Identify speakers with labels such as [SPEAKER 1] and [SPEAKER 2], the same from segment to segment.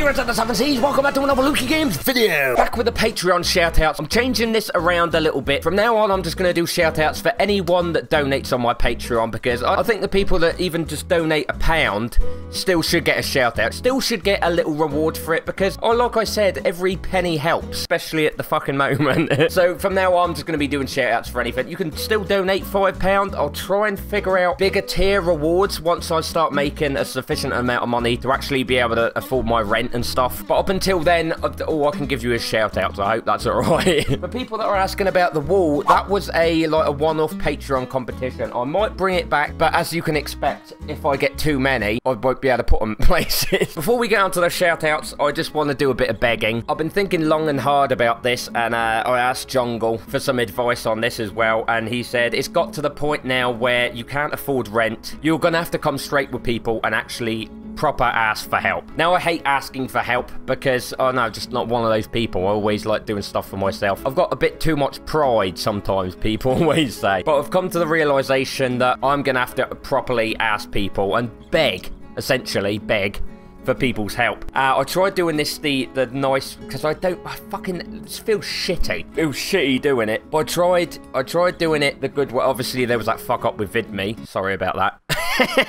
[SPEAKER 1] Pirates of the Seven Seas, welcome back to another Lucky Games video. Back with the Patreon shoutouts. I'm changing this around a little bit. From now on, I'm just going to do shoutouts for anyone that donates on my Patreon, because I think the people that even just donate £1 still should get a shoutout, still should get a little reward for it, because, like I said, every penny helps, especially at the fucking moment. So from now on, I'm just going to be doing shoutouts for anything. You can still donate £5. I'll try and figure out bigger tier rewards once I start making a sufficient amount of money to actually be able to afford my rent and stuff. But up until then, all I can give you is shout-outs. I hope that's alright. For people that are asking about the wall, that was a one-off Patreon competition. I might bring it back, but as you can expect, if I get too many, I won't be able to put them in places. Before we get on to the shout-outs, I just want to do a bit of begging. I've been thinking long and hard about this, and I asked Jungle for some advice on this as well, and he said it's got to the point now where you can't afford rent. You're gonna have to come straight with people and actually proper ask for help. Now, I hate asking for help because I'm just not one of those people. I always like doing stuff for myself. I've got a bit too much pride sometimes, people always say. But I've come to the realization that I'm gonna have to properly ask people and beg, essentially beg, for people's help. I tried doing this the nice, because I fucking feel shitty. Feel shitty doing it. But I tried doing it the good way. Obviously, there was that fuck up with VidMe. Sorry about that.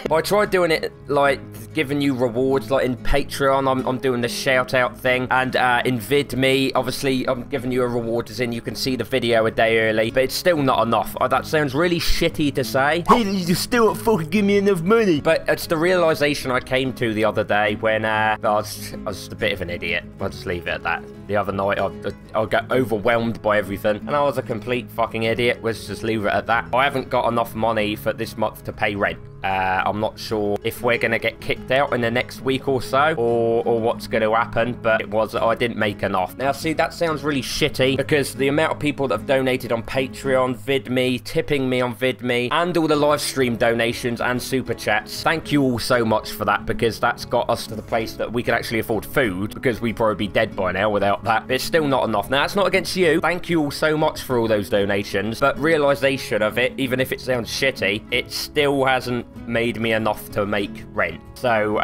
[SPEAKER 1] But I tried doing it, like, giving you rewards, like in Patreon, I'm doing the shout-out thing, and in VidMe, obviously, I'm giving you a reward, as in you can see the video a day early, but it's still not enough. That sounds really shitty to say. Hey, you still don't fucking give me enough money. But it's the realization I came to the other day when I was just a bit of an idiot. I'll just leave it at that. The other night, I got overwhelmed by everything, and I was a complete fucking idiot. Let's just leave it at that. I haven't got enough money for this month to pay rent. I'm not sure if we're going to get kicked out in the next week or so, or what's going to happen, but I didn't make enough. Now, see, that sounds really shitty, because the amount of people that have donated on Patreon, VidMe, tipping me on VidMe, and all the live stream donations and super chats, thank you all so much for that, because that's got us to the place that we can actually afford food, because we'd probably be dead by now without that. But it's still not enough. Now, that's not against you. Thank you all so much for all those donations, but realization of it, even if it sounds shitty, it still hasn't made me enough to make rent. So,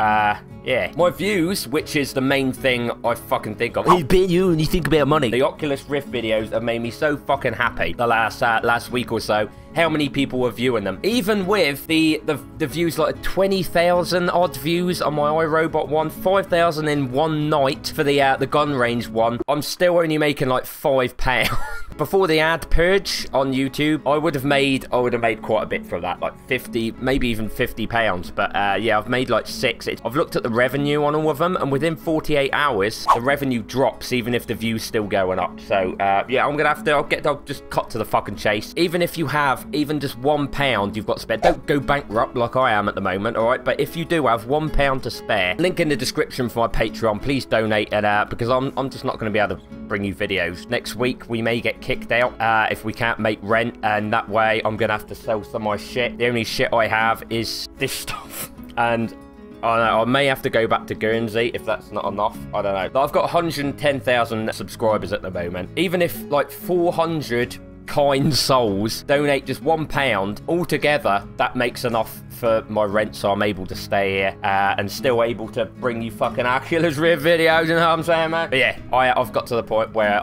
[SPEAKER 1] yeah. My views, which is the main thing I fucking think of. Hey, bet you only think about money. The Oculus Rift videos have made me so fucking happy the last week or so. How many people were viewing them? Even with the views, like 20,000 odd views on my iRobot one, 5,000 in one night for the gun range one, I'm still only making like £5. Before the ad purge on YouTube, I would have made quite a bit from that, like 50, maybe even £50. But yeah, I've made like 6. I've looked at the revenue on all of them, and within 48 hours, the revenue drops, even if the view's still going up. So yeah, I'm gonna have to. I'll just cut to the fucking chase. Even if you have even just £1 you've got to spend, don't go bankrupt like I am at the moment, all right? But if you do have £1 to spare, link in the description for my Patreon. Please donate it, because I'm just not going to be able to bring you videos. Next week, we may get kicked out if we can't make rent, and that way I'm going to have to sell some of my shit. The only shit I have is this stuff, and I may have to go back to Guernsey if that's not enough. I don't know. But I've got 110,000 subscribers at the moment. Even if like 400 kind souls donate just £1 altogether, that makes enough for my rent, so I'm able to stay here and still able to bring you fucking Oculus Rift videos, you know what I'm saying, man? But yeah, I've got to the point where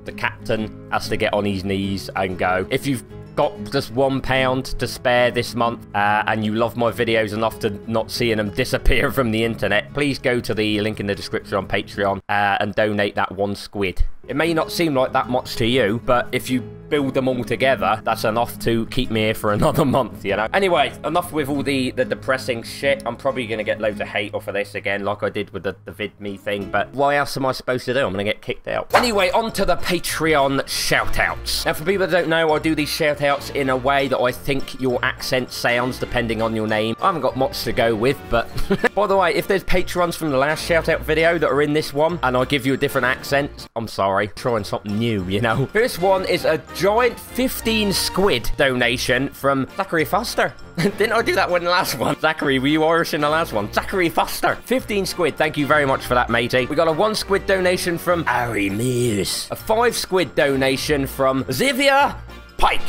[SPEAKER 1] the captain has to get on his knees and go, if you've got just £1 to spare this month and you love my videos enough to not seeing them disappear from the internet, please go to the link in the description on Patreon and donate that £1. It may not seem like that much to you, but if you build them all together, that's enough to keep me here for another month, you know? Anyway, enough with all the depressing shit. I'm probably going to get loads of hate off of this again, like I did with the VidMe thing, but what else am I supposed to do? I'm going to get kicked out. Anyway, on to the Patreon shoutouts. Now, for people that don't know, I do these shoutouts in a way that I think your accent sounds, depending on your name. I haven't got much to go with, but... By the way, if there's patrons from the last shoutout video that are in this one, and I give you a different accent, I'm sorry. Trying something new, you know? First one is a giant 15 squid donation from Zachary Foster. Didn't I do that one in the last one? Zachary, were you Irish in the last one? Zachary Foster. 15 squid. Thank you very much for that, matey. We got a 1 squid donation from Harry Mears. A 5 squid donation from Xavier Pike.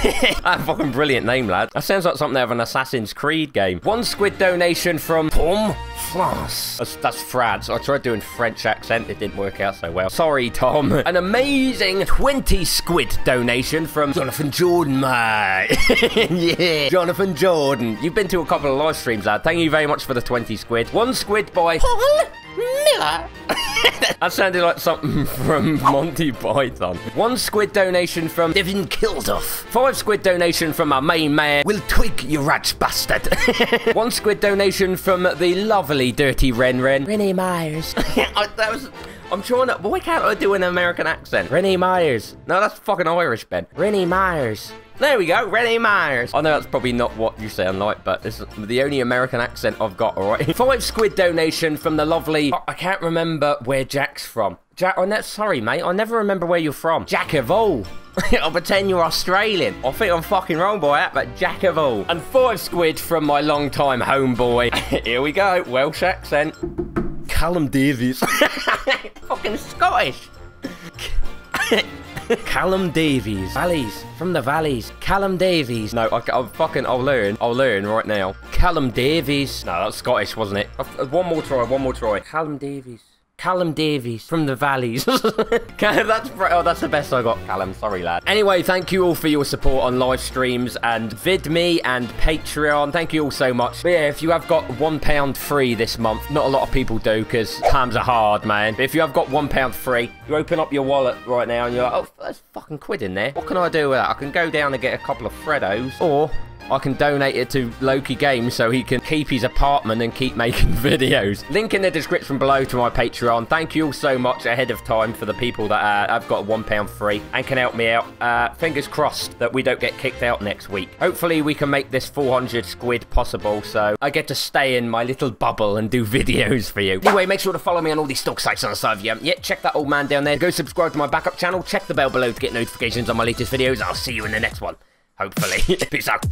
[SPEAKER 1] That fucking brilliant name, lad. That sounds like something out of an Assassin's Creed game. 1 squid donation from Tom France. That's France. I tried doing French accent. It didn't work out so well. Sorry, Tom. An amazing 20 squid donation from Jonathan Jordan, mate. Yeah, Jonathan Jordan. You've been to a couple of live streams, lad. Thank you very much for the 20 squid. 1 squid by Paul Miller. That sounded like something from Monty Python. 1 squid donation from Devin Kilduff. 5 squid donation from our main man, Will Twig, you rats bastard. 1 squid donation from the lovely Dirty Rennie Myers. I'm trying to... Why can't I do an American accent? Rennie Myers. No, that's fucking Irish, Ben. Rennie Myers. There we go, Rennie Myers. I know that's probably not what you sound like, but it's the only American accent I've got, all right? 5 squid donation from the lovely... I can't remember where Jack's from. Jack, sorry, mate. I never remember where you're from. Jack of all. I'll pretend you're Australian. I think I'm fucking wrong by that, but Jack of all. And 5 squid from my long-time homeboy. Here we go. Welsh accent. Callum Davies. Fucking Scottish. Callum Davies. Valleys. From the valleys. Callum Davies. No, I'll learn right now. Callum Davies. No, that's Scottish, wasn't it? One more try. Callum Davies. Callum Davies from the valleys. That's the best I got, Callum. Sorry, lad. Anyway, thank you all for your support on live streams and VidMe and Patreon. Thank you all so much. But yeah, if you have got £1 free this month, not a lot of people do because times are hard, man. But if you have got £1 free, you open up your wallet right now and you're like, oh, there's fucking quid in there. What can I do with that? I can go down and get a couple of Freddos, or I can donate it to Loki Games so he can keep his apartment and keep making videos. Link in the description below to my Patreon. Thank you all so much ahead of time for the people that have got £1 free and can help me out. Fingers crossed that we don't get kicked out next week. Hopefully we can make this 400 squid possible so I get to stay in my little bubble and do videos for you. Anyway, make sure to follow me on all these stock sites on the side of you. Yeah, check that old man down there. Go subscribe to my backup channel. Check the bell below to get notifications on my latest videos. I'll see you in the next one. Hopefully. Peace out.